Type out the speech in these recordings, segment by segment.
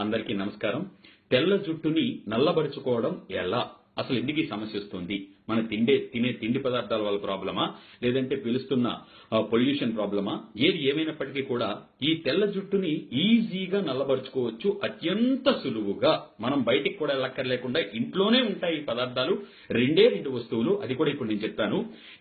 అందరికీ నమస్కారం. తెల్ల జుట్టుని నల్లబరుచుకోవడం ఎలా? అసలు ఎందుకు ఈ సమస్య వస్తుంది? మన తినే తిండి పదార్థాల వల్ల ప్రాబ్లమా? లేదంటే పిలుస్తున్న పొల్యూషన్ ప్రాబ్లమా? ఏది ఏమైనప్పటికీ కూడా ఈ తెల్ల జుట్టుని ఈజీగా నల్లబరుచుకోవచ్చు. అత్యంత సులువుగా మనం బయటికి కూడా వెళ్ళక్కర్లేకుండా ఇంట్లోనే ఉంటాయి ఈ పదార్థాలు. రెండు వస్తువులు. అది కూడా ఇప్పుడు నేను చెప్తాను.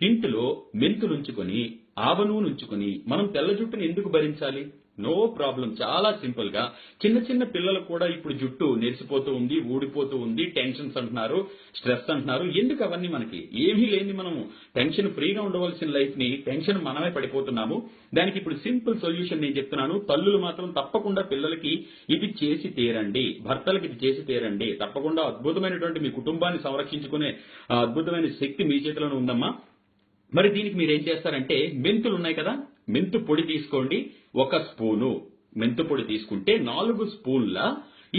ఇంటిలో మెంతులుంచుకొని, ఆవ నూనె మనం తెల్ల జుట్టుని ఎందుకు భరించాలి? No problem. చాలా సింపుల్ గా చిన్న పిల్లలకు కూడా ఇప్పుడు జుట్టు నెరిసిపోతూ ఉంది, ఊడిపోతూ ఉంది, టెన్షన్స్ అంటున్నారు, స్ట్రెస్ అంటున్నారు. ఎందుకు అవన్నీ మనకి? ఏమీ లేని మనము టెన్షన్ ఫ్రీగా ఉండవలసిన లైఫ్ ని టెన్షన్ మనమే పడిపోతున్నాము. దానికి ఇప్పుడు సింపుల్ సొల్యూషన్ నేను చెప్తున్నాను. తల్లులు మాత్రం తప్పకుండా పిల్లలకి ఇది చేసి తీరండి, భర్తలకి ఇది చేసి తీరండి. తప్పకుండా అద్భుతమైనటువంటి మీ కుటుంబాన్ని సంరక్షించుకునే అద్భుతమైన శక్తి మీ చేతిలోనే ఉందమ్మా. మరి దీనికి మీరేం చేస్తారంటే, మెంతులు ఉన్నాయి కదా, మెంతు పొడి తీసుకోండి. 1 స్పూను మెంతు పొడి తీసుకుంటే 4 స్పూన్ల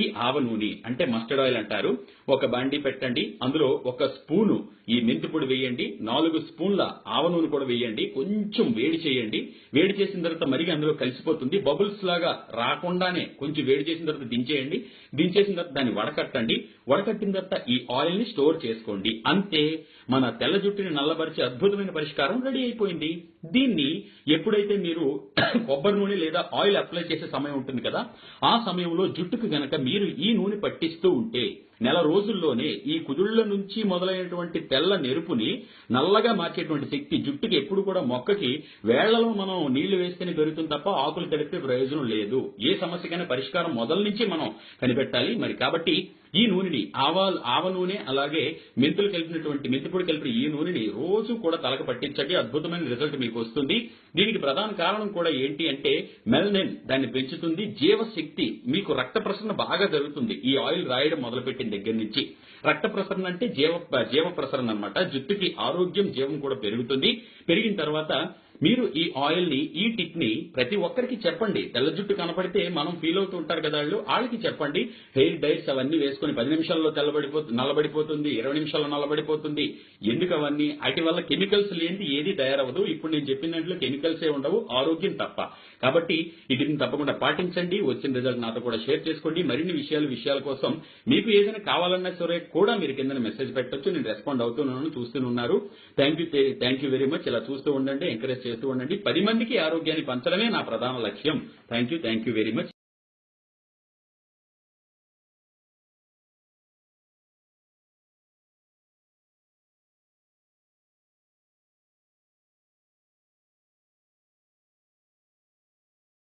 ఈ ఆవ నూనె అంటే మస్టర్డ్ ఆయిల్ అంటారు. ఒక బాండీ పెట్టండి. అందులో 1 స్పూను ఈ మెంతు పొడి వేయండి. 4 స్పూన్ల ఆవ నూనె కూడా వేయండి. కొంచెం వేడి చేయండి. వేడి చేసిన తర్వాత మరిగి అందులో కలిసిపోతుంది. బబుల్స్ లాగా రాకుండానే కొంచెం వేడి చేసిన తర్వాత దించేయండి. దించేసిన తర్వాత దాన్ని వడకట్టండి. వడకట్టిన తర్వాత ఈ ఆయిల్ ని స్టోర్ చేసుకోండి. అంతే, మన తెల్ల జుట్టుని నల్లబరిచే అద్భుతమైన పరిష్కారం రెడీ అయిపోయింది. దీన్ని ఎప్పుడైతే మీరు కొబ్బరి నూనె లేదా ఆయిల్ అప్లై చేసే సమయం ఉంటుంది కదా, ఆ సమయంలో జుట్టుకు గనక మీరు ఈ నూనె పట్టిస్తూ ఉంటే నెల రోజుల్లోనే ఈ కుదుళ్ల నుంచి మొదలైనటువంటి తెల్ల నెరుపుని నల్లగా మార్చేటువంటి శక్తి జుట్టుకి ఎప్పుడు కూడా మొక్కకి వేళ్లలో మనం నీళ్లు వేస్తేనే పెరుగుతుంది తప్ప ఆకులు తడిపే ప్రయోజనం లేదు. ఏ సమస్యకైనా పరిష్కారం మొదల నుంచి మనం కనిపెట్టాలి. మరి కాబట్టి ఈ నూనెని ఆవ నూనె అలాగే మెంతులు కలిపినటువంటి మెంతిపొడి కలిపిన ఈ నూనెని రోజు కూడా తలకు పట్టించండి. అద్భుతమైన రిజల్ట్ మీకు వస్తుంది. దీనికి ప్రధాన కారణం కూడా ఏంటి అంటే మెలనిన్ దాన్ని పెంచుతుంది. జీవశక్తి, మీకు రక్త ప్రసరణ బాగా జరుగుతుంది. ఈ ఆయిల్ రాయడం మొదలుపెట్టిన దగ్గర నుంచి రక్త ప్రసరణ అంటే జీవ ప్రసరణ అన్నమాట. జుట్టుకి ఆరోగ్యం, జీవం కూడా పెరుగుతుంది. పెరిగిన తర్వాత మీరు ఈ ఆయిల్ ని, ఈ టిప్ ని ప్రతి ఒక్కరికి చెప్పండి. తెల్ల జుట్టు కనపడితే మనం ఫీల్ అవుతూ ఉంటారు కదా, వాళ్ళకి చెప్పండి. హెయిర్ డైట్స్ అవన్నీ వేసుకుని 10 నిమిషాల్లో నల్లబడిపోతుంది, 20 నిమిషాల్లో నల్లబడిపోతుంది. ఎందుకు అవన్నీ? వాటి వల్ల కెమికల్స్ లేనిది ఏది తయారవదు. ఇప్పుడు నేను చెప్పిన దాంట్లో కెమికల్సే ఉండవు, ఆరోగ్యం తప్ప. కాబట్టి వీటిని తప్పకుండా పాటించండి. వచ్చిన రిజల్ట్ నాతో కూడా షేర్ చేసుకోండి. మరిన్ని విషయాల కోసం మీకు ఏదైనా కావాలన్నా సరే కూడా మీరు కింద మెసేజ్ పెట్టొచ్చు. నేను రెస్పాండ్ అవుతున్నాను, చూస్తున్నారు. Thank you very much. ఇలా చూస్తూ ఉండండి, ఎంకరేజ్ చేస్తూ ఉండండి. 10 మందికి ఆరోగ్యాన్ని పంచడమే నా ప్రధాన లక్ష్యం. Thank you very much.